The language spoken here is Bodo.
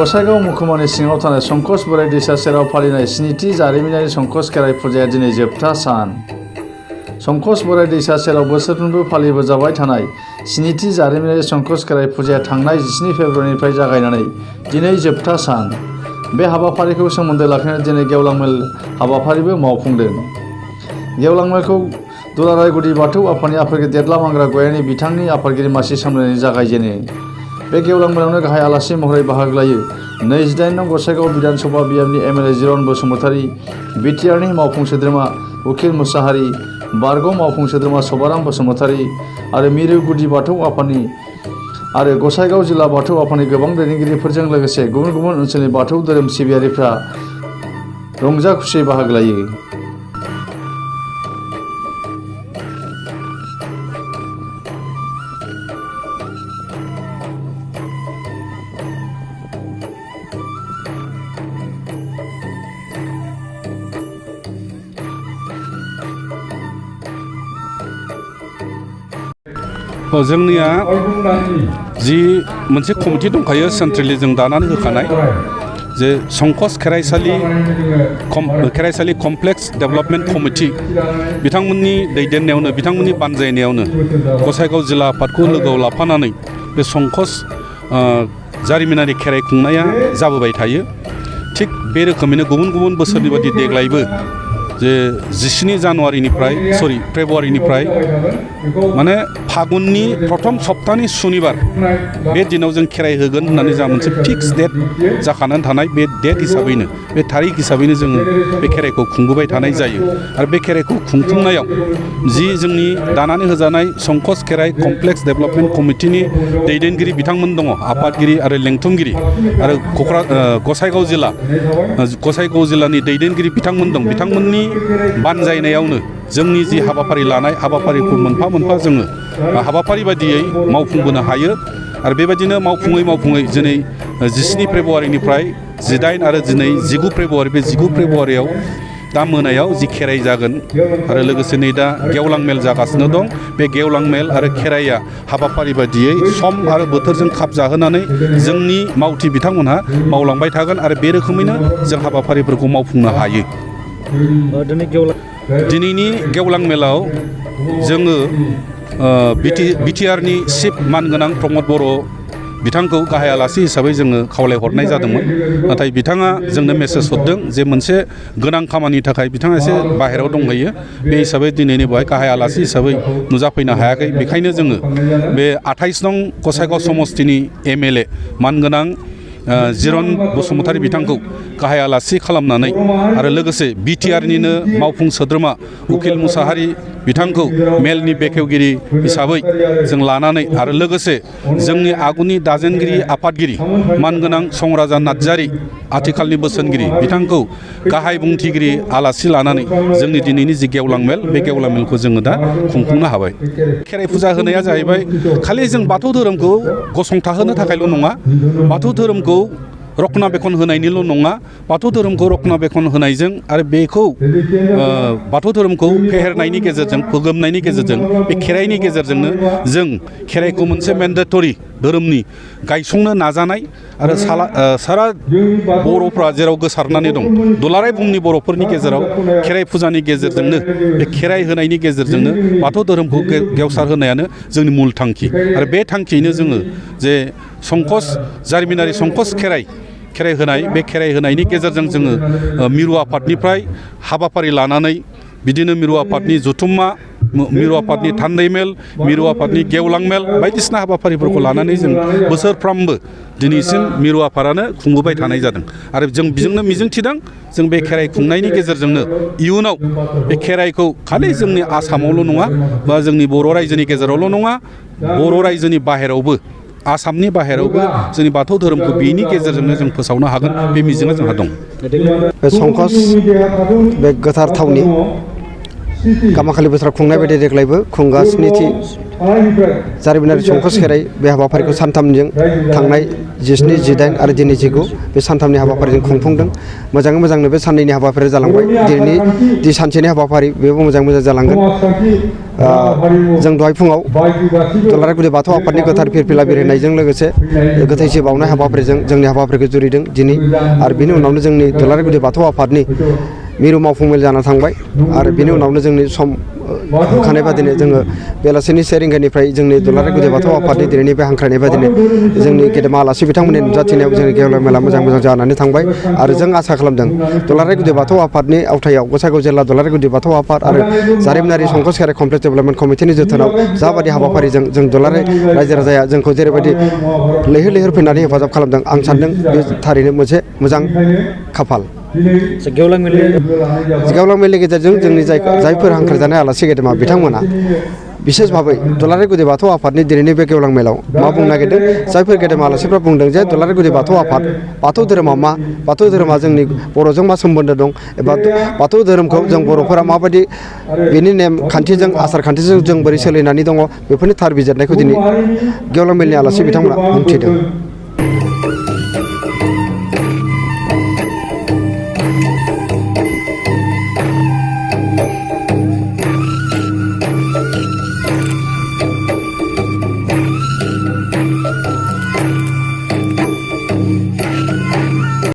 गसाइगाव महकुमानि सिङाव थानाय संकस बोराइ दैसा सेराव फालिनाय स्निथि जारिमिनारि संकस खेराइ फुजाया दिनै जोबथा सान। संकस बोराइ दैसा सेराव बोसोरफ्रोमबो फालिबोजाबाय थानाय स्निथि जारिमिनारि संकस खेराइ फुजाया थांनाय 17 फेब्रुवारिनिफ्राय जागायनानै दिनै जोबथा सान। बे हाबाफारिखौ सोमोन्दो लाखिनानै दिनै गेवलां मेल हाबाफारिबो मावफुंदों। गेवलां मेलखौ दुलाराय गुदि बाथौ आफादनि आफादगिरि देदला मांग्रा गयानि बिथांनि आफादगिरि मासि सामलायनानै जागायजेनो। बे गेवलां मेलावनो गाहाय आलासि महरै बाहागो लायो 28 नं गसाइगाव बिधान सभा बियाबनि एमएलए जिरन बसुमतारी, बिटिआरनि मावफुं सोद्रोमा उखिल मुसाहारि, बारग' मावफुं सोद्रोमा सभाराम बसुमतारी आरो मिरु गुदि बाथौ आफादनि आरो गसाइगाव जिल्ला बाथौ आफादनि गोबां दैदेनगिरिफोरजों लोगोसे गुबुन गुबुन ओनसोलनि बाथौ धोरोम सिबियारिफ्रा रंजा खुसियै बाहागो लायो। जोंनिया जि मोनसे कमिटि दंखायो सेन्ट्रेलि जों दानानै होखानाय जे संकस खेराइसालि कमप्लेक्स डेभेलपमेन्ट कमिटि बिथांमोननि दैदेननायावनो बिथांमोननि बानजायनायावनो गसाइगाव जिल्ला आफादखौ लोगोआव लाफानानै बे संकस जारिमिनारि खेराइ खुंनाया जाबोबाय थायो। थिग बे रोखोमैनो गुबुन गुबुन बोसोरनि बायदि देग्लायबो जे 17 फेब्रुवारिनिफ्राय माने फागुननि प्रथम सप्तानि सुनिबार बे दिनाव जों खेराइ होगोन होननानै जा मोनसे फिक्स डेट जाखानानै थानाय बे डेट हिसाबैनो बे थारिख हिसाबैनो जोङो बे खेराइखौ खुंबोबाय थानाय जायो। आरो बे खेराइखौ खुंफुंनायाव जि जोंनि दानानै होजानाय संकस खेराइ कमप्लेक्स डेभेलपमेन्ट कमिटिनि दैदेनगिरि बिथांमोन दङ, आफादगिरि आरो लेंथुमगिरि आरो गसाइगाव जिल्लानि दैदेनगिरि बिथांमोन दं। बिथांमोननि बानजायनायावनो जोंनि जि हाबाफारि लानाय हाबाफारिखौ मोनफा मोनफा जोङो हाबाफारि बायदियै मावफुंबोनो हायो। आरो बेबायदिनो मावफुङै दिनै 17 फेब्रुवारिनिफ्राय 18 आरो दिनै 19 फेब्रुवारि बे 19 फेब्रुवारियाव दा मोनायाव जि खेराइ जागोन आरो लोगोसे नै दा गेवलां मेल जागासिनो दं। बे गेवलां मेल आरो खेराइया हाबाफारि बायदियै सम आरो बोथोरजों खाब जाहोनानै जोंनि मावथि बिथांमोनहा मावलांबाय थागोन आरो बे रोखोमैनो जों हाबाफारिफोरखौ मावफुंनो हायो। दिनैनि गेवलां मेलाव जोङो बिटिआरनि चिफ मानगोनां प्रमद बर' बिथांखौ गाहाय आलासि हिसाबै जोङो खावलायहरनाय जादोंमोन। नाथाय बिथाङा जोंनो मेसेज हरदों जे मोनसे गोनां खामानिनि थाखाय बिथाङा एसे बाहेरायाव दंहैयो। बे हिसाबै दिनैनि बेवहाय गाहाय आलासि हिसाबै नुजाफैनो हायाखै। बेखायनो जोङो बे 28 नं गसाइगाव समस्तिनि एमएलए मानगोनां जिरन बसुमतारी बिथांखौ गाहाय आलासि खालामनानै आरो लोगोसे बिटिआरनिनो मावफुं सोद्रोमा उखिल मुसाहारि बिथांखौ मेलनि बेखेवगिरि हिसाबै जों लानानै आरो लोगोसे जोंनि आगुनि दाजेनगिरि आफादगिरि मानगोनां संराजा नार्जारि आथिखालनि बोसोनगिरि बिथांखौ गाहाय बुंथिगिरि आलासि लानानै जोंनि दिनैनि जि गेवलां मेल बे गेवलां मेलखौ जोङो दा खुंफुंनो हाबाय। खेराइ फुजा होनाया जाहैबाय खालि जों बाथौ धोरोमखौ गसंथाहोनो थाखायल' नङा, बाथौ धोरोमखौ रक्षनाबेक्षन होनायनिल' नङा, बाथौ धोरोमखौ रक्षनाबेक्षन होनायजों आरो बेखौ बाथौ धोरोमखौ फेहेरनायनि गेजेरजों फोगोमनायनि गेजेरजों बे खेराइनि गेजेरजोंनो जों खेराइखौ मोनसे मेन्डेटरि धोरोमनि गायसंनो नाजानाय आरो सारा बर'फ्रा जेराव गोसारनानै दं दुलाराय बुहुमनि बर'फोरनि गेजेराव खेराइ फुजानि गेजेरजोंनो बे खेराइ होनायनि गेजेरजोंनो बाथौ धोरोमखौ गेवसार होनायानो जोंनि मुल थांखि। आरो बे थांखियैनो जोङो जे संकस जारिमिनारि संकस खेराइ होनाय बे खेराइ होनायनि गेजेरजों जोङो मिरु आफादनिफ्राय हाबाफारि लानानै बिदिनो मिरु आफादनि जथुम्मा, मिरु आफादनि थान्दै मेल, मिरु आफादनि गेवलां मेल बायदिसिना हाबाफारिफोरखौ लानानै जों बोसोरफ्रामबो दिनैसिम मिरु आफादानो खुंबोबाय थानाय जादों। आरो जों बेजोंनो मिजिंथिदों जों बे खेराइ खुंनायनि गेजेरजोंनो इयुनाव बे खेराइखौ खालि जोंनि आसामावल' नङा बा जोंनि बर' रायजोनि गेजेरावल' नङा, बर' रायजोनि बाहेरावबो आसामनि बाहेरावबो जोंनि बाथौ धोरोमखौ बेनि गेजेरजोंनो जों फोसावनो हागोन बे मिजिंआ जोंहा दं। बे संकस बे गोथार थावनि गामाखालि बोसोराव खुंनाय बायदि देग्लायबो खुंगा स्निथि जारिमिनारि संकस खेराइ बे हाबाफारिखौ सानथामजों थांनाय 17, 18 आरो दिनै 19 बे सानथामनि हाबाफारिजों खुंफुंदों। मोजाङै मोजांनो बे साननैनि हाबाफारिया जालांबाय। दिनैनि जि सानसेनि हाबाफारि बेबो मोजाङै मोजां जालांगोन। जों दहाय फुङाव दुलाराय गुदि बाथौ आफादनि गोथार फिरफिला बिरहोनायजों लोगोसे गोथैसि बावनाय हाबाफारिजों जोंनि हाबाफारिखौ जुरिदों दिनै। आरो बिनि उनावनो जोंनि दुलाराय गुदि बाथौ आफादनि मिरु मावफुं मेल जाना थांबाय। आरो बिनि उनावनो जोंनि सम होखानाय बादिनो जोङो बेलासिनि 1 रिंगानिफ्राय जोंनि दुलाराय गुदि बाथौ आफादनि दिनैनि बे हांख्रायनाय बादिनो जोंनि गेदेमा आलासि बिथांमोननि नुजाथिनायाव जोंनि गेवलां मेला मोजां मोजां जानानै थांबाय। आरो जों आसा खालामदों दुलाराय गुदि बाथौ आफादनि आवथायाव गसाइगाव जिल्ला दुलाराय गुदि बाथौ आफाद आरो जारिमिनारि संकस खेराइ कमप्लेक्स डेभेलपमेन्ट कमिटिनि जोथोनाव जाबादि हाबाफारिजों जों दुलाराय रायजो राजाया जोंखौ जेरैबायदि लैहोर लैहोर फैनानै हेफाजाब खालामदों आं सानदों बे थारैनो मोनसे मोजां खाफाल। गेवलां मेलनि गेजेरजों जोंनि जायफोर हांख्रायजानाय आलासि गेदेमा बिथांमोना बिसेस भाबै दुलाराय गुदि बाथौ आफादनि दिनैनि बे गेवलां मेलाव मा बुंनो नागिरदों जायफोर गेदेमा आलासिफ्रा बुंदों जे दुलाराय गुदि बाथौ आफाद बाथौ धोरोमा मा, बाथौ धोरोमा जोंनि बर'जों मा सोमोन्दो दं एबा बाथौ धोरोमखौ जों बर'फोरा माबायदि बेनि नेम खान्थिजों आसार खान्थिजों जों बोरै सोलिनानै दङ बेफोरनि थार बिजिरनायखौ दिनै गेवलां मेलनि आलासि बिथांमोना बुंथिदों।